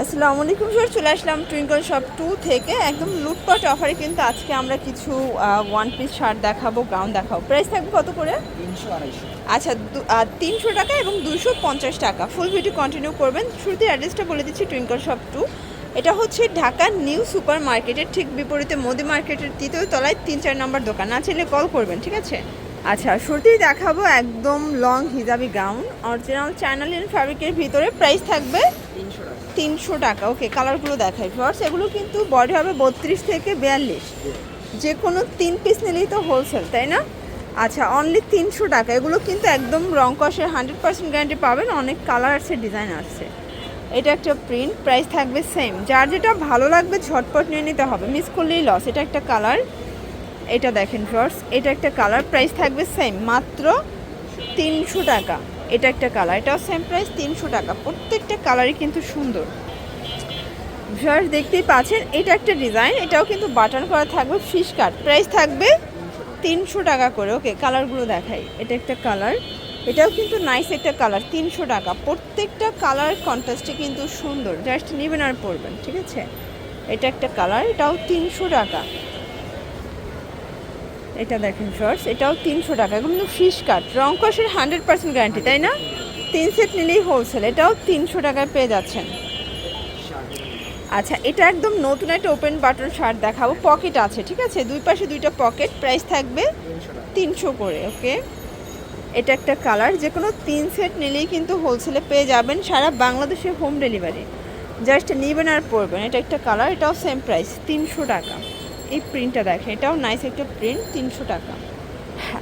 আসসালামু আলাইকুম স্যার, চলে আসলাম টুইঙ্কল শপ 2 থেকে একদম লুটপাট অফারে। কিন্তু আজকে আমরা কিছু ওয়ান পিস শার্ট দেখাবো, গাউন দেখাবো। প্রাইস থাকবে কত করে? 300-250। আচ্ছা, 300 টাকা এবং 250 টাকা। ফুল ভিডিও কন্টিনিউ করবেন। শুরুতে অ্যাড্রেসটা বলে দিচ্ছি, টুইঙ্কল শপ 2। এটা হচ্ছে ঢাকা নিউ সুপার মার্কেটের ঠিক বিপরীতে মোদি মার্কেটের 3য় তলায় 3-4 নম্বর দোকান। না চাইলে কল করবেন, ঠিক আছে? আচ্ছা, শুরুতেই দেখাবো একদম লং হিজাবি গাউন, অরিজিনাল চায়না লিনেন ফ্যাব্রিকের ভিতরে। প্রাইস থাকবে 300 টাকা। 300 টাকা। ওকে, কালারগুলো দেখাই ফার্স্ট। এগুলো কিন্তু বডি হবে 32 থেকে 42, যে কোনো 3 পিস নিলেই তো হোলসেল, তাই না? আচ্ছা, অনলি 300 টাকা। এগুলো কিন্তু একদম রং কষের 100% গ্যারান্টি পাবেন। অনেক কালার আছে, ডিজাইন আছে। এটা একটা প্রিন্ট, প্রাইস থাকবে সেম। যার যেটা ভালো লাগবে ঝটপট নিয়ে নিতে হবে, মিস করলেই লস। এটা একটা কালার, এটা দেখেন ফার্স্ট, এটা একটা কালার, প্রাইস থাকবে সেম, মাত্র 300 টাকা। এটা একটা কালার, এটাও সেম প্রাইস 300 টাকা। প্রত্যেকটা কালারই কিন্তু সুন্দর। ভিউয়ার্স দেখতেই পাচ্ছেন, এটা একটা ডিজাইন, এটাও কিন্তু বাটন করা থাকবে, ফিশ কাট। প্রাইস থাকবে 300 টাকা করে। ওকে, কালারগুলো দেখাই। এটা একটা কালার, এটাও কিন্তু নাইস একটা কালার, 300 টাকা। প্রত্যেকটা কালার কন্ট্রাস্টে কিন্তু সুন্দর, জাস্ট নেবেন আর পরবেন, ঠিক আছে? এটা একটা কালার, এটাও 300 টাকা। এটা দেখেন শর্টস, এটাও 300 টাকা। এগুলো কিন্তু ফিশ কাট, রং কষের 100% গ্যারান্টি, তাই না? 3 সেট নিলেই হোলসেল। এটাও 300 টাকায় পেয়ে যাচ্ছেন। আচ্ছা, এটা একদম নতুন একটা ওপেন বাটন শার্ট দেখাবো, পকেট আছে, ঠিক আছে? দুই পাশে দুইটা পকেট। প্রাইস থাকবে 300 করে। ওকে, এটা একটা কালার, যে কোনো 3 সেট নিলেই কিন্তু হোলসেলে পেয়ে যাবেন, সারা বাংলাদেশে হোম ডেলিভারি। জাস্ট নেবেন আর পরবেন। এটা একটা কালার, এটাও সেম প্রাইস 300 টাকা। এই প্রিন্টটা দেখেন, এটাও নাইস একটা প্রিন্ট, 300 টাকা।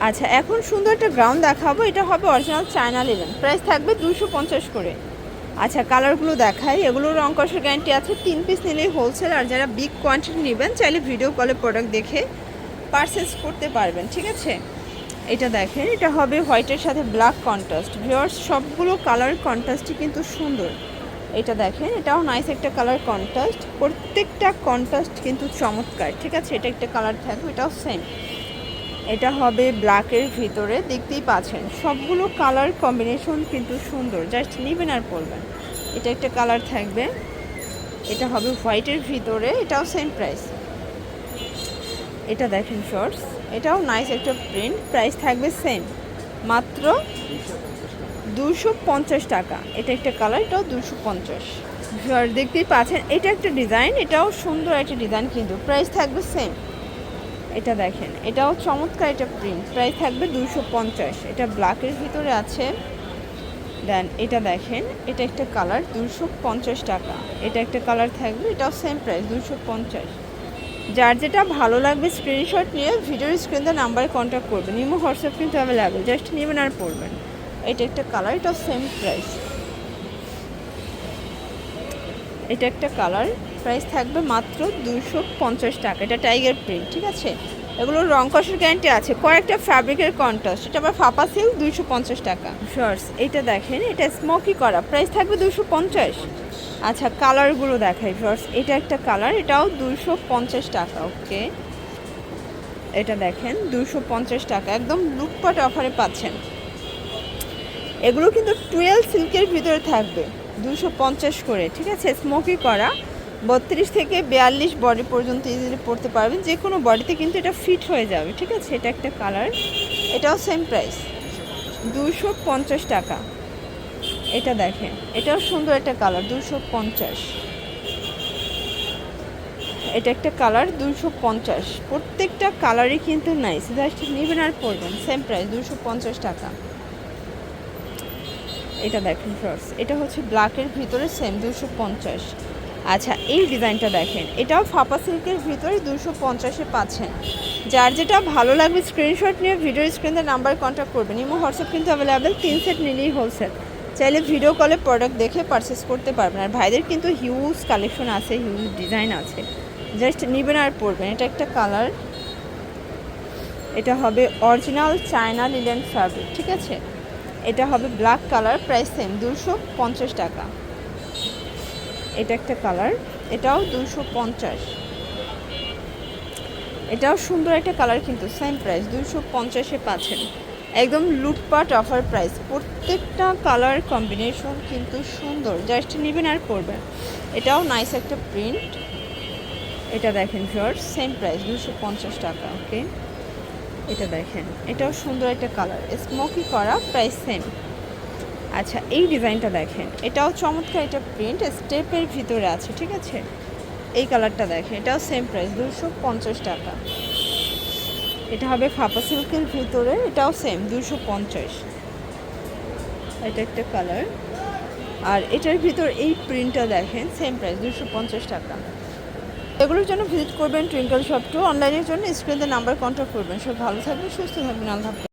আচ্ছা, এখন সুন্দর একটা গাউন দেখাবো, এটা হবে অরিজিনাল চায়না লিনেন। প্রাইস থাকবে 250 করে। আচ্ছা, কালারগুলো দেখাই। এগুলো রং কষের গ্যারান্টি আছে, 3 পিস নিলেই হোলসেল। আর যারা বিগ কোয়ান্টিটি নেবেন, চাইলে ভিডিও কলে প্রোডাক্ট দেখে পারচেস করতে পারবেন, ঠিক আছে? এটা দেখেন, এটা হবে হোয়াইটের সাথে ব্ল্যাক কন্ট্রাস্ট। ভিউয়ার্স, সবগুলো কালার কন্ট্রাস্টই কিন্তু সুন্দর। এটা দেখেন, এটাও নাইস একটা কালার কন্ট্রাস্ট। প্রত্যেকটা কন্ট্রাস্ট কিন্তু চমৎকার, ঠিক আছে? এটা একটা কালার থাকবে, এটাও সেম। এটা হবে ব্ল্যাকের ভিতরে, দেখতেই পাচ্ছেন সবগুলো কালার কম্বিনেশন কিন্তু সুন্দর, জাস্ট নেবেন আর পরবেন। এটা একটা কালার থাকবে, এটা হবে হোয়াইটের ভিতরে, এটাও সেম প্রাইস। এটা দেখেন শর্টস, এটাও নাইস একটা প্রিন্ট, প্রাইস থাকবে সেম, মাত্র 250 টাকা। এটা একটা কালার, এটাও 250। আর দেখতেই পাচ্ছেন, এটা একটা ডিজাইন, এটাও সুন্দর একটা ডিজাইন, কিন্তু প্রাইস থাকবে সেম। এটা দেখেন, এটাও চমৎকার একটা প্রিন্ট, প্রাইস থাকবে 250। এটা ব্ল্যাকের ভিতরে আছে। দেন এটা দেখেন, এটা একটা কালার, 250 টাকা। এটা একটা কালার থাকবে, এটাও সেম প্রাইস, 250। যার যেটা ভালো লাগবে স্ক্রিনশট নিয়ে ভিডিওর স্ক্রিনে নাম্বারে কন্ট্যাক্ট করবেন। ইমো হোয়াটসঅ্যাপ কিন্তু অ্যাভেলেবেল, জাস্ট নেবেন আর পড়বেন। এটা একটা কালার, এটাও সেম প্রাইস। এটা একটা কালার, প্রাইস থাকবে মাত্র 250 টাকা। এটা টাইগার প্রিন্ট, ঠিক আছে? এগুলোর রং কষের গ্যারান্টি আছে, কয়েকটা ফ্যাব্রিকের কন্ট্রাস্ট। এটা আবার ফাপা সিল্ক, 250 টাকা। শর্টস, এটা দেখেন, এটা স্মোকি করা, প্রাইস থাকবে 250। আচ্ছা, কালারগুলো দেখাই শর্টস। এটা একটা কালার, এটাও 250 টাকা। ওকে, এটা দেখেন 250 টাকা, একদম লুটপাট অফারে পাচ্ছেন। এগুলো কিন্তু 12 সিল্কের ভিতরে থাকবে, 250 করে, ঠিক আছে? স্মোকি করা, 32 থেকে 42 বডি পর্যন্ত ইজিলি পরতে পারবেন, যে কোনো বডিতে কিন্তু এটা ফিট হয়ে যাবে, ঠিক আছে? এটা একটা কালার, এটাও সেম প্রাইস, 250 টাকা। এটা দেখেন, এটাও সুন্দর একটা কালার, 250। এটা একটা কালার, 250। প্রত্যেকটা কালারই কিন্তু নাইস, জাস্ট নেবেন আর পরবেন, সেম প্রাইস, 250 টাকা। এটা দেখেন ফ্রস, এটা হচ্ছে ব্ল্যাকের ভিতরে, সেম 250। আচ্ছা, এই ডিজাইনটা দেখেন, এটাও ফাপা সিল্কের ভিতরে, 250-এ পাচ্ছেন। যার যেটা ভালো লাগবে স্ক্রিনশট নিয়ে ভিডিওর স্ক্রিনে নাম্বার কন্ট্যাক্ট করবেন। ইমো হোয়াটসঅ্যাপ কিন্তু অ্যাভেলেবেল, 3 সেট নিলেই হোলসেল। চাইলে ভিডিও কলে প্রোডাক্ট দেখে পারচেস করতে পারবেন। আর ভাইদের কিন্তু হিউজ কালেকশন আছে, হিউজ ডিজাইন আছে, জাস্ট নেবেন আর পরবেন। এটা একটা কালার, এটা হবে অরিজিনাল চায়না লিনেন ফ্যাব্রিক, ঠিক আছে? এটা হবে ব্ল্যাক কালার, প্রাইস সেম, 250 টাকা। এটা একটা কালার, এটাও 250। এটাও সুন্দর একটা কালার, কিন্তু সেম প্রাইস, 250-এ পাচ্ছেন। একদম লুটপাট অফার প্রাইস, প্রত্যেকটা কালার কম্বিনেশন কিন্তু সুন্দর, জাস্ট নেবেন আর পরবেন। এটাও নাইস একটা প্রিন্ট। এটা দেখেন ভিউয়ার্স, সেম প্রাইস 250 টাকা। ওকে, এটা দেখেন, এটাও সুন্দর একটা কালার, স্মোকি করা, প্রাইস সেম। আচ্ছা, এই ডিজাইনটা দেখেন, এটাও চমৎকার, এটা প্রিন্ট স্টেপের ভিতরে আছে, ঠিক আছে। এই কালারটা দেখেন, এটাও সেম প্রাইস 250 টাকা। এটা হবে ফাপা সিল্কের ভিতরে, এটাও সেম 250। এটা একটা কালার, আর এটার ভিতর এই প্রিন্টটা দেখেন, সেম প্রাইস 250 টাকা। এগুলোর জন্য ভিজিট করবেন টুইঙ্কল শপ 2। অনলাইনের জন্য স্ক্রিনে নাম্বার কন্ট্যাক্ট করবেন। সব ভালো থাকবেন, সুস্থ থাকবেন, আল্লাহ হাফেজ।